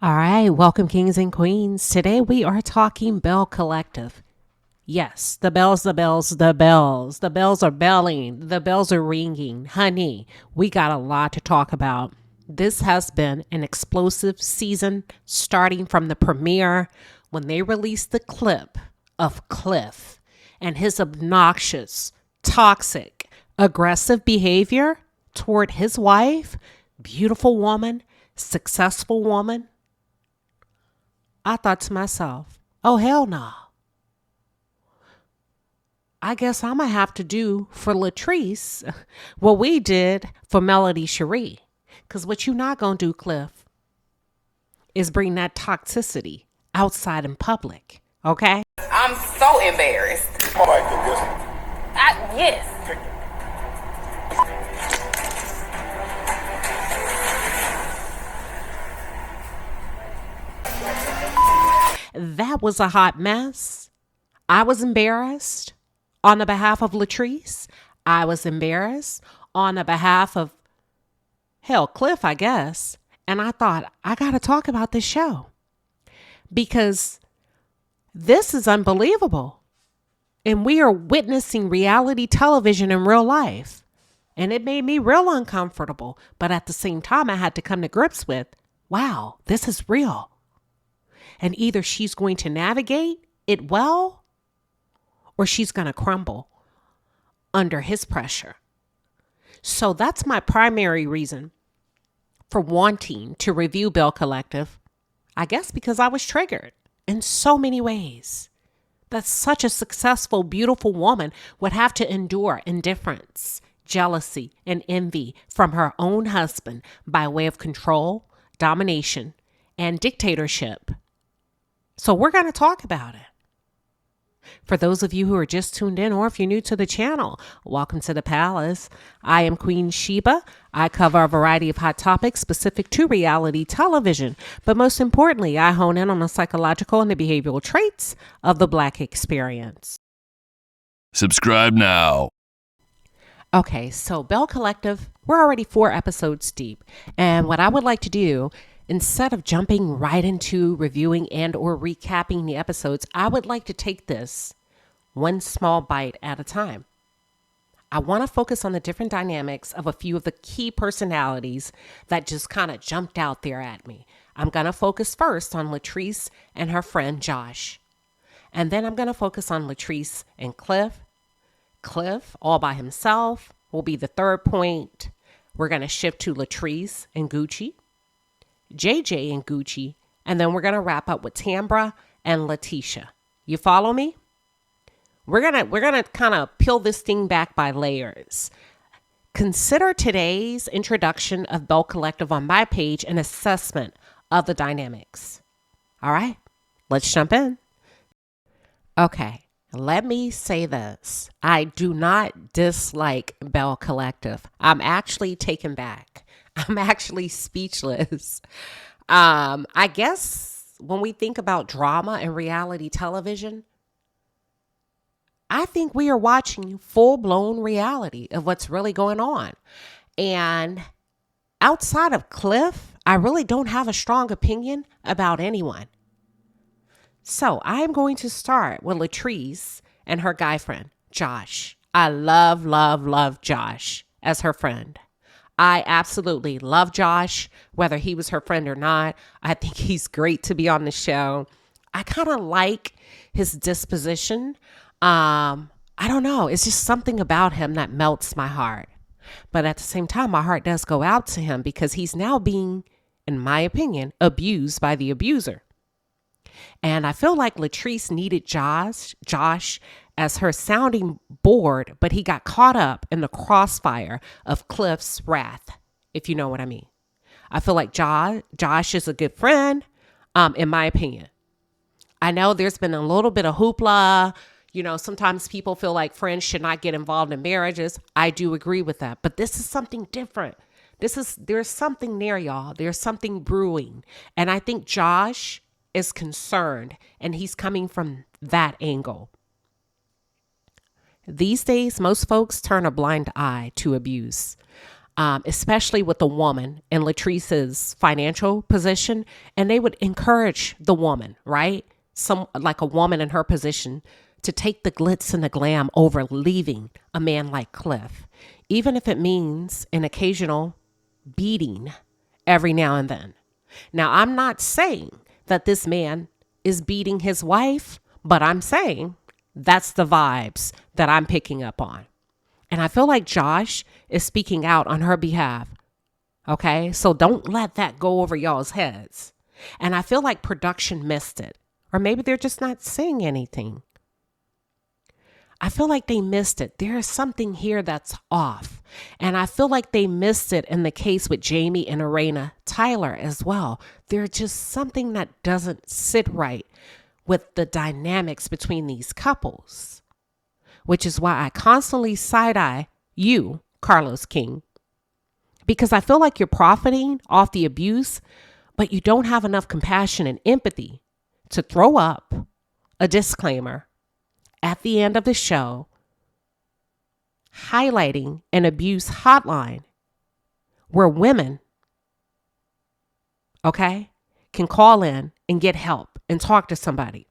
All right, welcome, kings and queens. Today we are talking Belle Collective. Yes, the bells, the bells, the bells. The bells are belling. The bells are ringing. Honey, we got a lot to talk about. This has been an explosive season, starting from the premiere when they released the clip of Cliff and his obnoxious, toxic, aggressive behavior toward his wife, beautiful woman, successful woman. I thought to myself, oh, hell no. I guess I'm going to have to do for Latrice what we did for Melody Cherie. Because what you not going to do, Cliff, is bring that toxicity outside in public. Okay? I'm so embarrassed. Oh my goodness. Yes. That was a hot mess. I was embarrassed on the behalf of Latrice. I was embarrassed on the behalf of, hell, Cliff, I guess. And I thought, I got to talk about this show because this is unbelievable. And we are witnessing reality television in real life. And it made me real uncomfortable. But at the same time, I had to come to grips with, wow, this is real. And either she's going to navigate it well or she's going to crumble under his pressure. So that's my primary reason for wanting to review Belle Collective. I guess because I was triggered in so many ways that such a successful, beautiful woman would have to endure indifference, jealousy, and envy from her own husband by way of control, domination, and dictatorship. So we're going to talk about it. For those of you who are just tuned in, or if you're new to the channel, welcome to the palace. I am Queen Sheba. I cover a variety of hot topics specific to reality television. But most importantly, I hone in on the psychological and the behavioral traits of the Black experience. Subscribe now. Okay, so Belle Collective, we're already 4 episodes deep. And what I would like to do, instead of jumping right into reviewing and or recapping the episodes, I would like to take this one small bite at a time. I want to focus on the different dynamics of a few of the key personalities that just kind of jumped out there at me. I'm going to focus first on Latrice and her friend Josh. And then I'm going to focus on Latrice and Cliff. Cliff, all by himself, will be the third point. We're going to shift to Latrice and Gucci. JJ and Gucci, and then we're going to wrap up with Tambra and Letitia. You follow me? We're going to kind of peel this thing back by layers. Consider today's introduction of Belle Collective on my page an assessment of the dynamics. All right, let's jump in. Okay, let me say this. I do not dislike Belle Collective. I'm actually taken back. I'm actually speechless. I guess when we think about drama and reality television, I think we are watching full-blown reality of what's really going on. And outside of Cliff, I really don't have a strong opinion about anyone. So I'm going to start with Latrice and her guy friend, Josh. I love, love, love Josh as her friend. I absolutely love Josh, whether he was her friend or not. I think he's great to be on the show. I kind of like his disposition. I don't know. It's just something about him that melts my heart. But at the same time, my heart does go out to him because he's now being, in my opinion, abused by the abuser. And I feel like Latrice needed Josh as her sounding board, but he got caught up in the crossfire of Cliff's wrath, if you know what I mean. I feel like Josh is a good friend, in my opinion. I know there's been a little bit of hoopla. You know, sometimes people feel like friends should not get involved in marriages. I do agree with that, but this is something different. There's something there, y'all. There's something brewing. And I think Josh is concerned and he's coming from that angle. These days, most folks turn a blind eye to abuse. especially with the woman in Latrice's financial position, and they would encourage the woman, right? Some like a woman in her position to take the glitz and the glam over leaving a man like Cliff, even if it means an occasional beating every now and then. Now, I'm not saying that this man is beating his wife, but I'm saying that's the vibes that I'm picking up on. And I feel like Josh is speaking out on her behalf. Okay, so don't let that go over y'all's heads. And I feel like production missed it. Or maybe they're just not saying anything. I feel like they missed it. There is something here that's off. And I feel like they missed it in the case with Jamie and Arena Tyler as well. There's just something that doesn't sit right with the dynamics between these couples, which is why I constantly side-eye you, Carlos King, because I feel like you're profiting off the abuse, but you don't have enough compassion and empathy to throw up a disclaimer at the end of the show highlighting an abuse hotline where women, okay, can call in and get help and talk to somebody.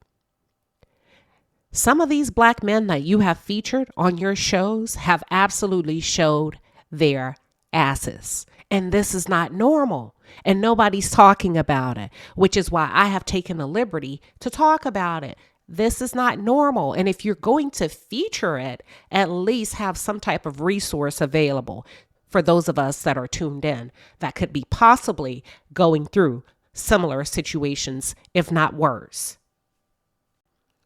Some of these black men that you have featured on your shows have absolutely showed their asses. And this is not normal. And nobody's talking about it, which is why I have taken the liberty to talk about it. This is not normal. And if you're going to feature it, at least have some type of resource available for those of us that are tuned in that could be possibly going through similar situations, if not worse.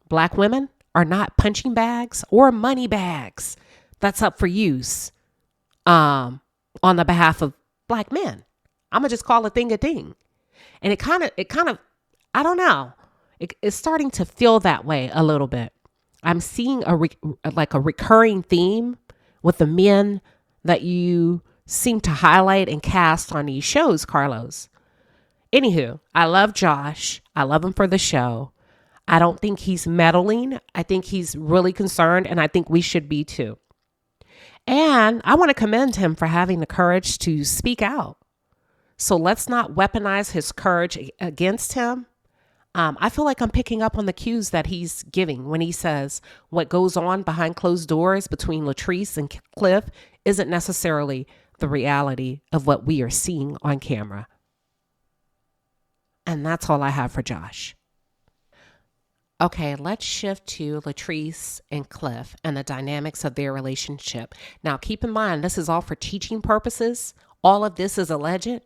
Black women are not punching bags or money bags that's up for use on the behalf of black men. I'm going to just call a thing a thing. And it kind of, I don't know. It's starting to feel that way a little bit. I'm seeing a recurring theme with the men that you seem to highlight and cast on these shows, Carlos. Anywho, I love Josh. I love him for the show. I don't think he's meddling. I think he's really concerned, and I think we should be too. And I want to commend him for having the courage to speak out. So let's not weaponize his courage against him. I feel like I'm picking up on the cues that he's giving when he says what goes on behind closed doors between Latrice and Cliff isn't necessarily the reality of what we are seeing on camera. And that's all I have for Josh. Okay, let's shift to Latrice and Cliff and the dynamics of their relationship. Now, keep in mind, this is all for teaching purposes. All of this is alleged.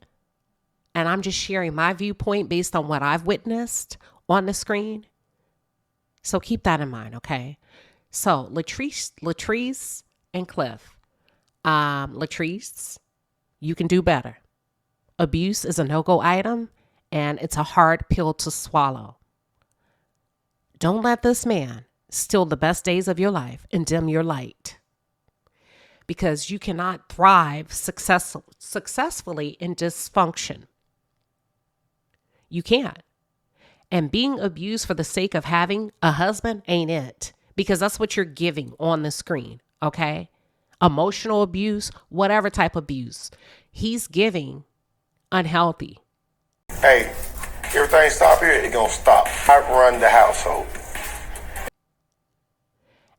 And I'm just sharing my viewpoint based on what I've witnessed on the screen. So keep that in mind, okay? So Latrice and Cliff. Latrice, you can do better. Abuse is a no-go item, and it's a hard pill to swallow. Don't let this man steal the best days of your life and dim your light. Because you cannot thrive successfully in dysfunction. You can't. And being abused for the sake of having a husband ain't it. Because that's what you're giving on the screen, okay? Emotional abuse, whatever type of abuse. He's giving unhealthy. Hey, everything stop here, it's gonna stop. I run the household.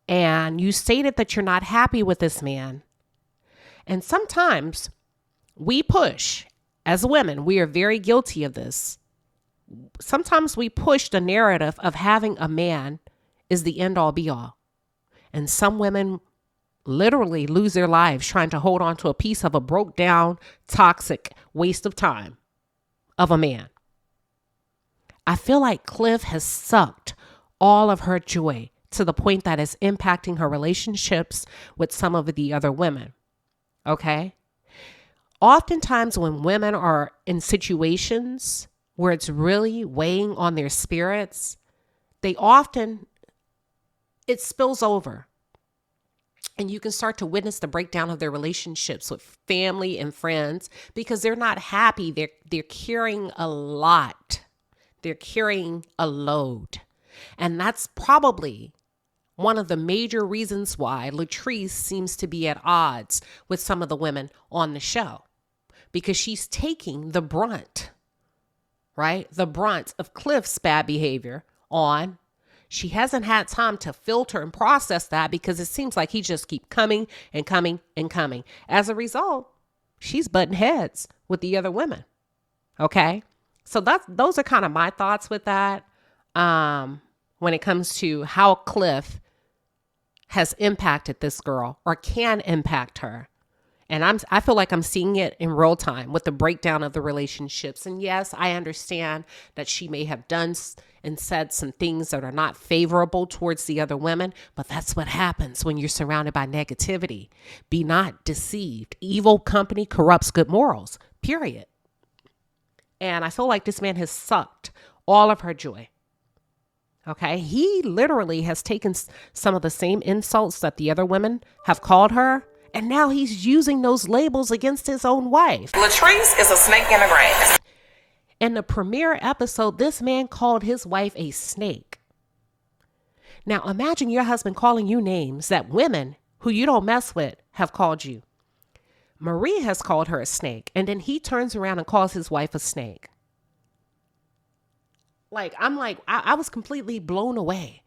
And you stated that you're not happy with this man. And sometimes we push, as women, we are very guilty of this. Sometimes we push the narrative of having a man is the end all be all. And some women literally lose their lives trying to hold on to a piece of a broke down, toxic waste of time of a man. I feel like Cliff has sucked all of her joy to the point that it's impacting her relationships with some of the other women. Okay? Oftentimes when women are in situations where it's really weighing on their spirits, it spills over. And you can start to witness the breakdown of their relationships with family and friends because they're not happy. They're carrying a lot. They're carrying a load. And that's probably one of the major reasons why Latrice seems to be at odds with some of the women on the show, because she's taking the brunt, right? The brunt of Cliff's bad behavior on. She hasn't had time to filter and process that because it seems like he just keep coming and coming and coming. As a result, she's butting heads with the other women. Okay. So those are kind of my thoughts with that. When it comes to how Cliff has impacted this girl or can impact her. And I feel like I'm seeing it in real time with the breakdown of the relationships. And yes, I understand that she may have done and said some things that are not favorable towards the other women, but that's what happens when you're surrounded by negativity. Be not deceived. Evil company corrupts good morals, period. And I feel like this man has sucked all of her joy. Okay, he literally has taken some of the same insults that the other women have called her, and now he's using those labels against his own wife. Latrice is a snake in the grass. In the premiere episode, this man called his wife a snake. Now imagine your husband calling you names that women who you don't mess with have called you. Marie has called her a snake, and then he turns around and calls his wife a snake. I was completely blown away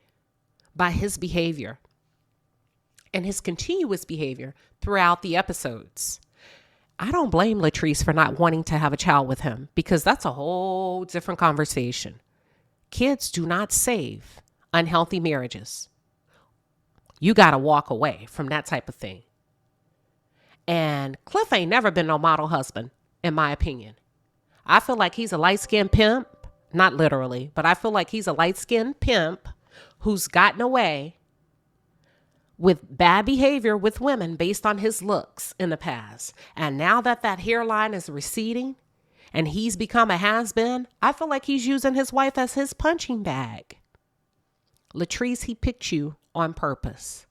by his behavior and his continuous behavior throughout the episodes. I don't blame Latrice for not wanting to have a child with him, because that's a whole different conversation. Kids do not save unhealthy marriages. You got to walk away from that type of thing. And Cliff ain't never been no model husband, in my opinion. I feel like he's a light-skinned pimp. Not literally, but I feel like he's a light-skinned pimp who's gotten away with bad behavior with women based on his looks in the past. And now that hairline is receding and he's become a has-been, I feel like he's using his wife as his punching bag. Latrice, he picked you on purpose.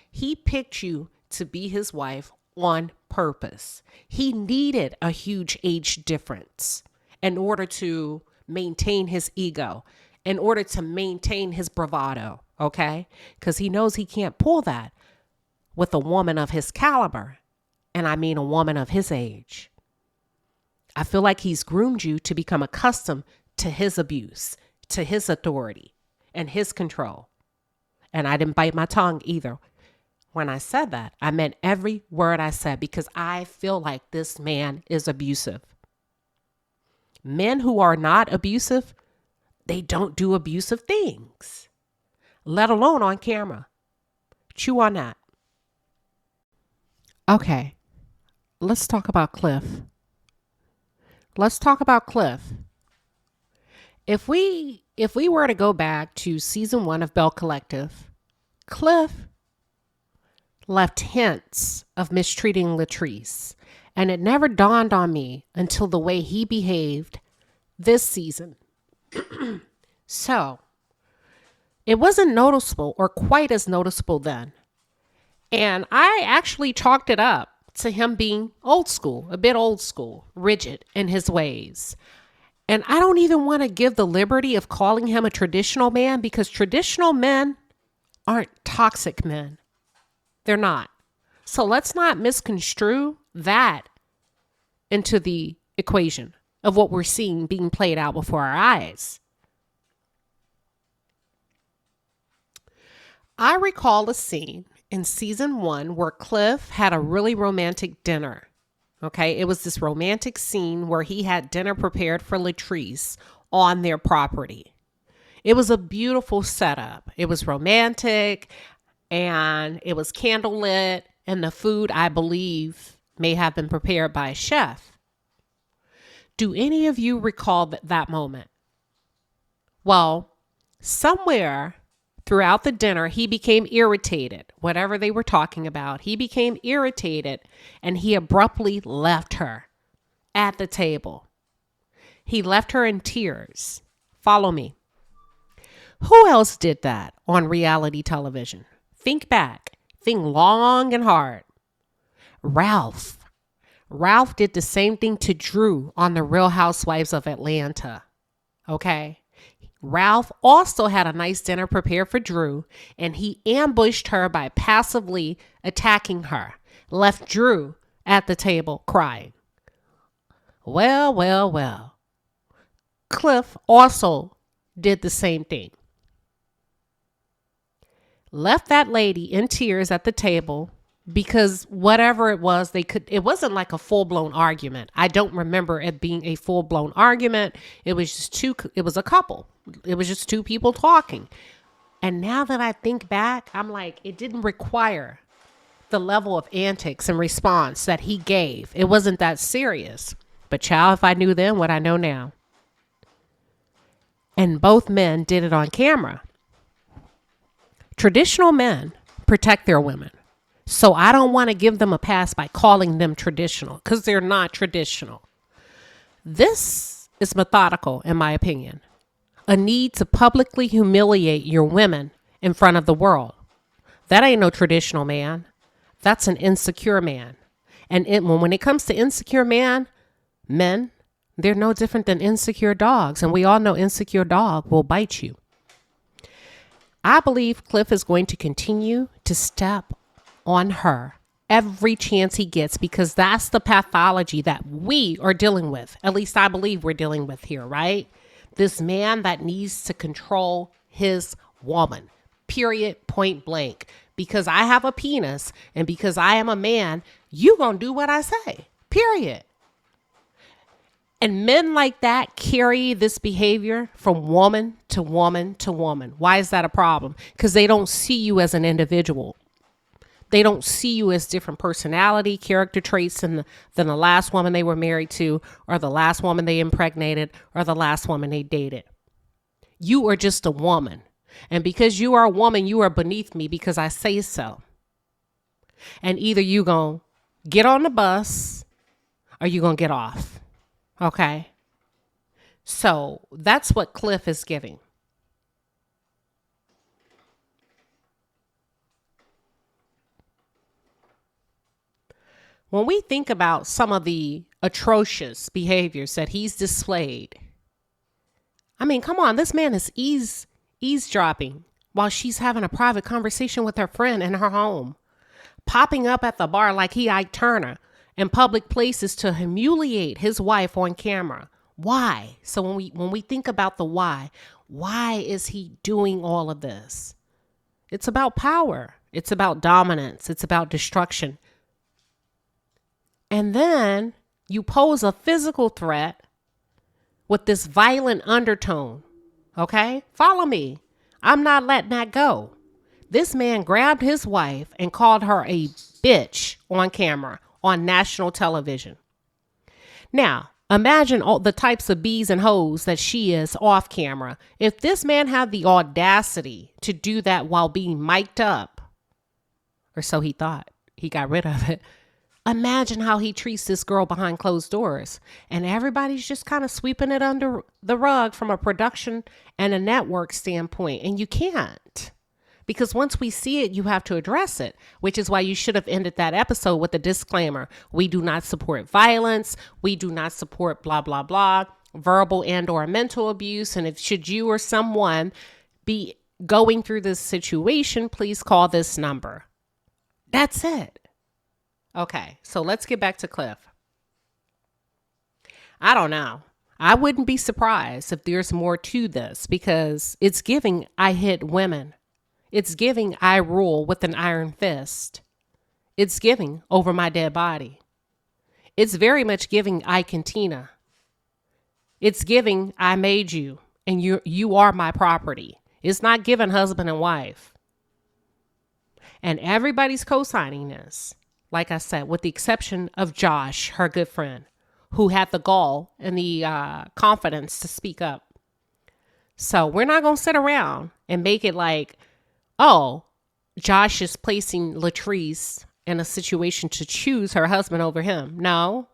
He picked you to be his wife on purpose. He needed a huge age difference in order to maintain his ego, in order to maintain his bravado, okay? Because he knows he can't pull that with a woman of his caliber, and I mean a woman of his age. I feel like he's groomed you to become accustomed to his abuse, to his authority, and his control. And I didn't bite my tongue either. When I said that, I meant every word I said, because I feel like this man is abusive. Men who are not abusive, they don't do abusive things, let alone on camera. Chew on that. Okay, let's talk about Cliff. If we were to go back to season 1 of Belle Collective, Cliff left hints of mistreating Latrice. And it never dawned on me until the way he behaved this season. So, it wasn't noticeable or quite as noticeable then. And I actually chalked it up to him being old school, a bit old school, rigid in his ways. And I don't even want to give the liberty of calling him a traditional man, because traditional men aren't toxic men. They're not. So let's not misconstrue that into the equation of what we're seeing being played out before our eyes. I recall a scene in season 1 where Cliff had a really romantic dinner. Okay, it was this romantic scene where he had dinner prepared for Latrice on their property. It was a beautiful setup. It was romantic and it was candlelit, and the food, I believe, may have been prepared by a chef. Do any of you recall that moment? Well, somewhere throughout the dinner, he became irritated. Whatever they were talking about, he became irritated and he abruptly left her at the table. He left her in tears. Follow me. Who else did that on reality television? Think back. Think long and hard. Ralph. Ralph did the same thing to Drew on The Real Housewives of Atlanta. Okay? Ralph also had a nice dinner prepared for Drew, and he ambushed her by passively attacking her, left Drew at the table crying. Well, well, well. Cliff also did the same thing. Left that lady in tears at the table because whatever it was, it wasn't like a full-blown argument. I don't remember it being a full-blown argument. It was a couple. It was just two people talking. And now that I think back, I'm like, it didn't require the level of antics and response that he gave. It wasn't that serious. But child, if I knew then what I know now. And both men did it on camera. Traditional men protect their women. So I don't want to give them a pass by calling them traditional because they're not traditional. This is methodical, in my opinion. A need to publicly humiliate your women in front of the world. That ain't no traditional man. That's an insecure man. And when it comes to insecure men, they're no different than insecure dogs. And we all know insecure dog will bite you. I believe Cliff is going to continue to step on her every chance he gets because that's the pathology that we are dealing with. At least I believe we're dealing with here, right? This man that needs to control his woman, period, point blank. Because I have a penis and because I am a man, you gonna do what I say, period. And men like that carry this behavior from woman to woman to woman. Why is that a problem? Because they don't see you as an individual. They don't see you as different personality, character traits than the last woman they were married to, or the last woman they impregnated, or the last woman they dated. You are just a woman. And because you are a woman, you are beneath me because I say so. And either you gonna get on the bus or you gonna get off. Okay? So that's what Cliff is giving. When we think about some of the atrocious behaviors that he's displayed, I mean, come on, this man is eavesdropping while she's having a private conversation with her friend in her home, popping up at the bar like he Ike Turner in public places to humiliate his wife on camera. Why? So when we think about the why is he doing all of this? It's about power. It's about dominance. It's about destruction. And then you pose a physical threat with this violent undertone. Okay? Follow me. I'm not letting that go. This man grabbed his wife and called her a bitch on camera on national television. Now, imagine all the types of bees and hoes that she is off camera. If this man had the audacity to do that while being mic'd up, or so he thought, he got rid of it. Imagine how he treats this girl behind closed doors. And everybody's just kind of sweeping it under the rug from a production and a network standpoint. And you can't. Because once we see it, you have to address it, which is why you should have ended that episode with a disclaimer. We do not support violence. We do not support blah, blah, blah, verbal and or mental abuse. And if should you or someone be going through this situation, please call this number. That's it. Okay, so let's get back to Cliff. I don't know. I wouldn't be surprised if there's more to this because it's giving I hit women. It's giving I rule with an iron fist. It's giving over my dead body. It's very much giving I cantina. It's giving I made you and you are my property. It's not giving husband and wife. And everybody's co-signing this. Like I said, with the exception of Josh, her good friend, who had the gall and the confidence to speak up. So we're not going to sit around and make it like, oh, Josh is placing Latrice in a situation to choose her husband over him. No,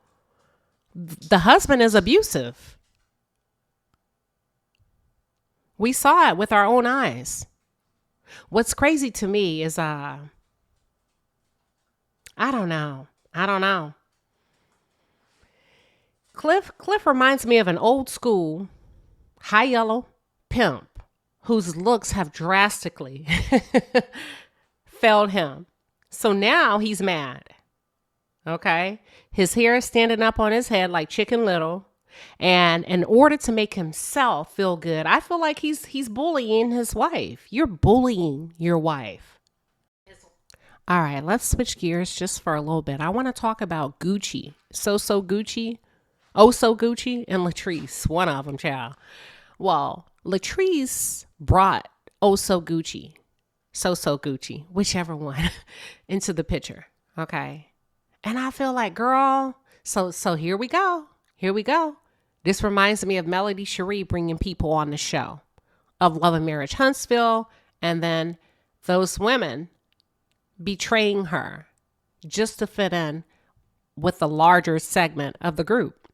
the husband is abusive. We saw it with our own eyes. What's crazy to me is, I don't know. Cliff reminds me of an old school, high yellow, pimp whose looks have drastically failed him. So now he's mad. Okay? His hair is standing up on his head like Chicken Little. And in order to make himself feel good, I feel like he's bullying his wife. You're bullying your wife. All right, let's switch gears just for a little bit. I want to talk about Gucci. So Gucci, Gucci, and Latrice. One of them, child. Well, Latrice brought Gucci, so Gucci, whichever one, into the picture. Okay. And I feel like, girl, so here we go. Here we go. This reminds me of Melody Cherie bringing people on the show of Love and Marriage Huntsville, and then those women betraying her just to fit in with the larger segment of the group.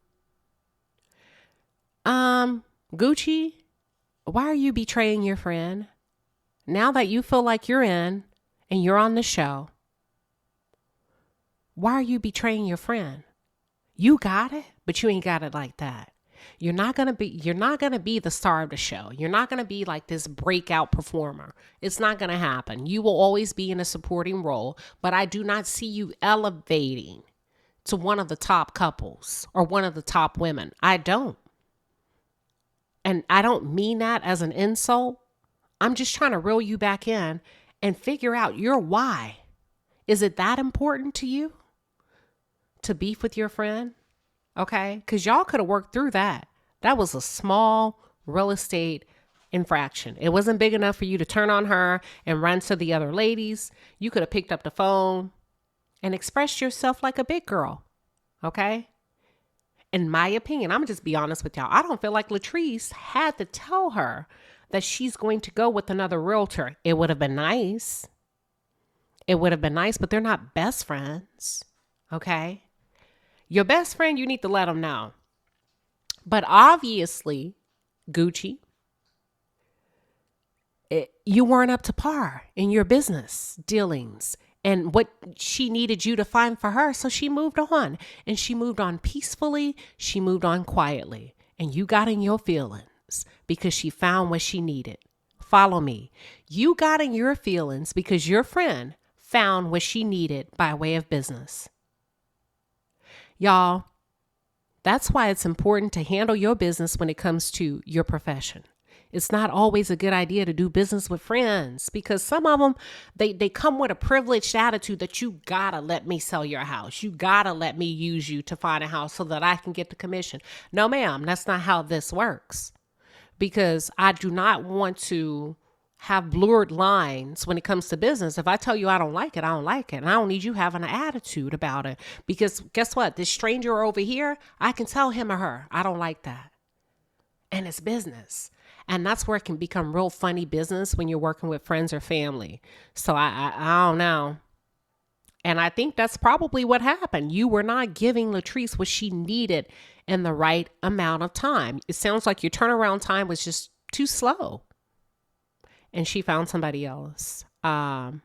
Gucci, why are you betraying your friend? Now that you feel like you're in and you're on the show, why are you betraying your friend? You got it, but you ain't got it like that. You're not going to be the star of the show. You're not going to be like this breakout performer. It's not going to happen. You will always be in a supporting role, but I do not see you elevating to one of the top couples or one of the top women. I don't. And I don't mean that as an insult. I'm just trying to reel you back in and figure out your why. Is it that important to you to beef with your friend? Okay, because y'all could have worked through that. That was a small real estate infraction. It wasn't big enough for you to turn on her and run to the other ladies. You could have picked up the phone and expressed yourself like a big girl. Okay? In my opinion, I'm going to just be honest with y'all. I don't feel like Latrice had to tell her that she's going to go with another realtor. It would have been nice. It would have been nice, but they're not best friends. Okay? Your best friend, you need to let them know. But obviously, Gucci, you weren't up to par in your business dealings and what she needed you to find for her. So she moved on, and she moved on peacefully. She moved on quietly, and you got in your feelings because she found what she needed. Follow me. You got in your feelings because your friend found what she needed by way of business. Y'all, that's why it's important to handle your business when it comes to your profession. It's not always a good idea to do business with friends because some of them, they come with a privileged attitude that you gotta let me sell your house. You gotta let me use you to find a house so that I can get the commission. No, ma'am, that's not how this works, because I do not want to have blurred lines when it comes to business. If I tell you I don't like it, I don't like it. And I don't need you having an attitude about it, because guess what? This stranger over here, I can tell him or her, I don't like that. And it's business. And that's where it can become real funny business when you're working with friends or family. So I don't know. And I think that's probably what happened. You were not giving Latrice what she needed in the right amount of time. It sounds like your turnaround time was just too slow. And she found somebody else. But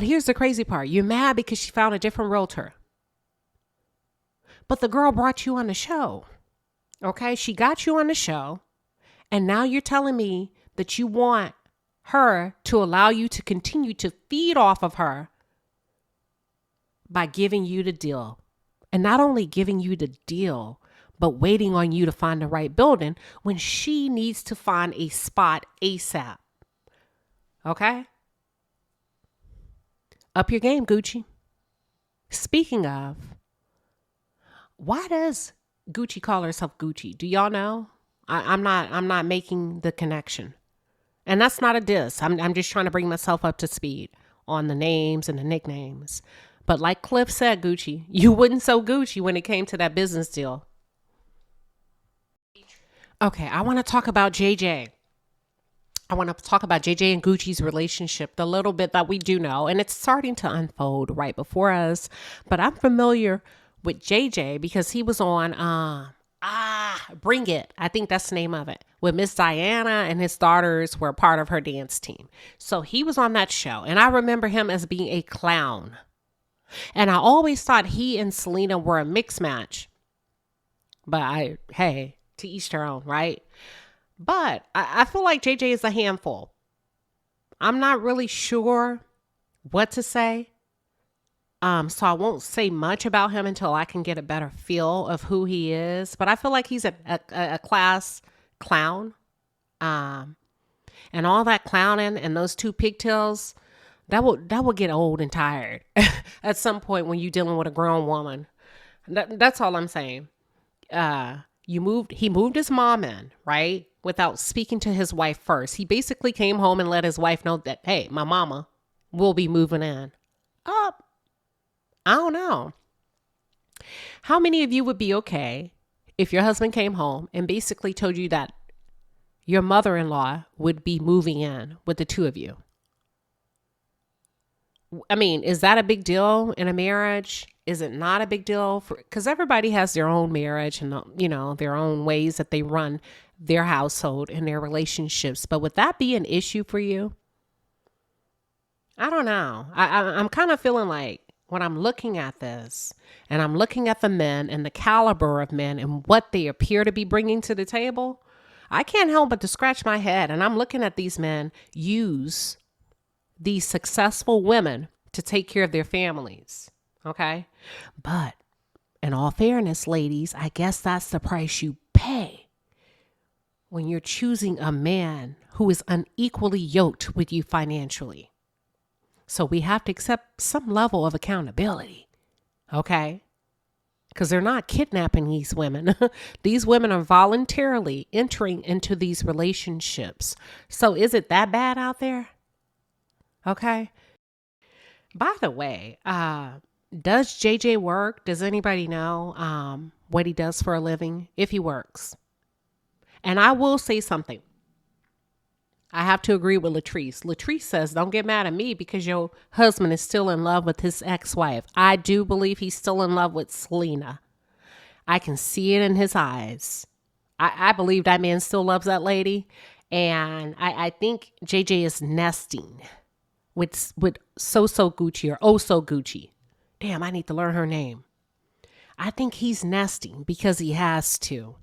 here's the crazy part. You're mad because she found a different realtor. But the girl brought you on the show. Okay? She got you on the show. And now you're telling me that you want her to allow you to continue to feed off of her by giving you the deal. And not only giving you the deal, but waiting on you to find the right building when she needs to find a spot ASAP. Okay? Up your game, Gucci. Speaking of, why does Gucci call herself Gucci? Do y'all know? I'm not making the connection. And that's not a diss. I'm just trying to bring myself up to speed on the names and the nicknames. But like Cliff said, Gucci, you wouldn't so Gucci when it came to that business deal. Okay, I want to talk about JJ. I want to talk about JJ and Gucci's relationship, the little bit that we do know. And it's starting to unfold right before us. But I'm familiar with JJ because he was on Bring It. I think that's the name of it. With Miss Diana, and his daughters were part of her dance team. So he was on that show. And I remember him as being a clown. And I always thought he and Selena were a mixed match. But hey, to each their own, right? But I feel like JJ is a handful. I'm not really sure what to say. So I won't say much about him until I can get a better feel of who he is. But I feel like he's a class clown. And all that clowning and those two pigtails, that will get old and tired at some point when you're dealing with a grown woman. That's all I'm saying. He moved his mom in, right? Without speaking to his wife first. He basically came home and let his wife know that, hey, my mama will be moving in. I don't know. How many of you would be okay if your husband came home and basically told you that your mother-in-law would be moving in with the two of you? I mean, is that a big deal in a marriage? Is it not a big deal? Because everybody has their own marriage and, their own ways that they run their household and their relationships. But would that be an issue for you? I don't know. I'm kind of feeling like when I'm looking at this and I'm looking at the men and the caliber of men and what they appear to be bringing to the table, I can't help but to scratch my head. And I'm looking at these men use these successful women to take care of their families. Okay. But in all fairness, ladies, I guess that's the price you pay when you're choosing a man who is unequally yoked with you financially. So we have to accept some level of accountability. Okay. Because they're not kidnapping these women. These women are voluntarily entering into these relationships. So is it that bad out there? Okay. By the way, does JJ work? Does anybody know what he does for a living? If he works. And I will say something. I have to agree with Latrice. Latrice says, don't get mad at me because your husband is still in love with his ex-wife. I do believe he's still in love with Selena. I can see it in his eyes. I believe that man still loves that lady. And I think JJ is nesting with So Gucci or Oh So Gucci. Damn, I need to learn her name. I think he's nesting because he has to.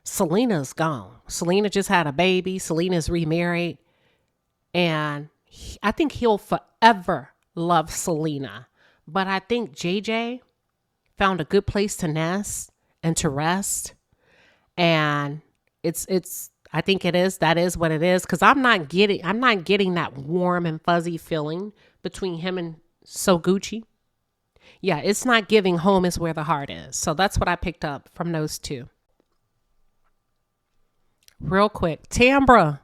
Selena's gone. Selena just had a baby. Selena's remarried. And I think he'll forever love Selena. But I think JJ found a good place to nest and to rest. And I think that is what it is. Cause I'm not getting that warm and fuzzy feeling between him and So Gucci. Yeah, it's not giving home is where the heart is. So that's what I picked up from those two. Real quick, Tambra.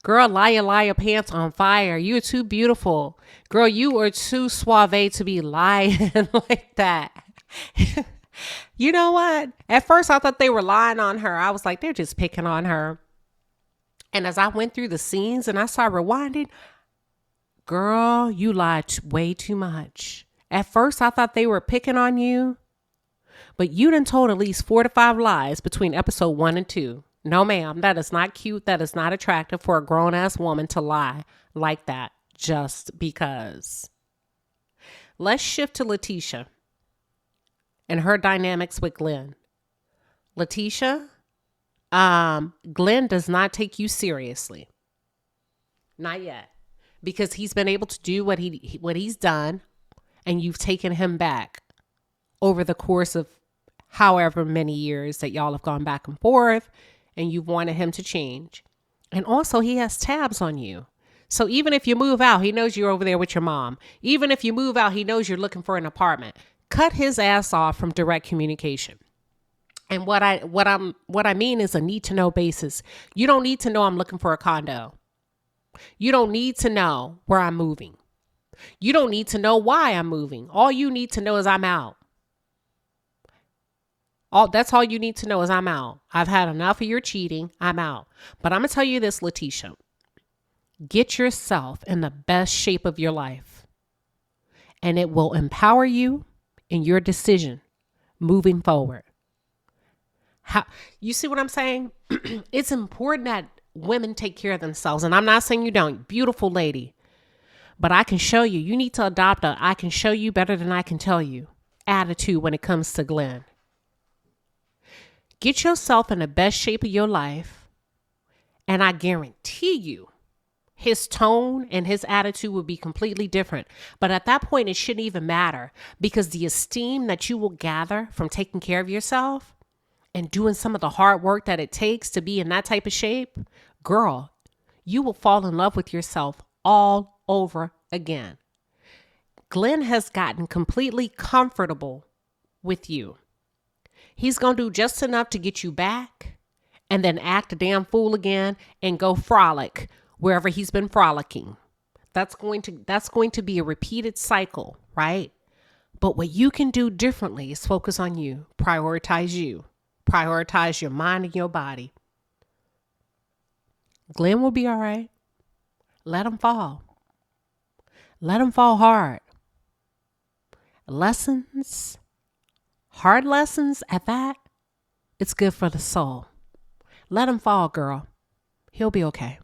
Girl, liar, pants on fire. You're too beautiful. Girl, you are too suave to be lying like that. You know what? At first, I thought they were lying on her. I was like, they're just picking on her. And as I went through the scenes and I started rewinding, girl, you lied way too much. At first, I thought they were picking on you. But you done told at least 4 to 5 lies between episode 1 and 2. No, ma'am, that is not cute. That is not attractive for a grown-ass woman to lie like that just because. Let's shift to Letitia and her dynamics with Glenn. Letitia, Glenn does not take you seriously. Not yet. Because he's been able to do what he's done, and you've taken him back over the course of however many years that y'all have gone back and forth, and you've wanted him to change. And also he has tabs on you. So even if you move out, he knows you're over there with your mom. Even if you move out, he knows you're looking for an apartment. Cut his ass off from direct communication. And what I mean is a need to know basis. You don't need to know I'm looking for a condo. You don't need to know where I'm moving. You don't need to know why I'm moving. All you need to know is I'm out. That's all you need to know is I'm out. I've had enough of your cheating. I'm out. But I'm going to tell you this, Letitia. Get yourself in the best shape of your life. And it will empower you in your decision moving forward. You see what I'm saying? It's important that women take care of themselves. And I'm not saying you don't. Beautiful lady. But I can show you. You need to adopt I can show you better than I can tell you attitude when it comes to Glenn. Get yourself in the best shape of your life, and I guarantee you his tone and his attitude will be completely different. But at that point, it shouldn't even matter, because the esteem that you will gather from taking care of yourself and doing some of the hard work that it takes to be in that type of shape, girl, you will fall in love with yourself all over again. Glenn has gotten completely comfortable with you. He's going to do just enough to get you back and then act a damn fool again and go frolic wherever he's been frolicking. That's going to be a repeated cycle, right? But what you can do differently is focus on you. Prioritize you. Prioritize your mind and your body. Glenn will be all right. Let him fall. Let him fall hard. Lessons, hard lessons at that, it's good for the soul. Let him fall, girl. He'll be okay.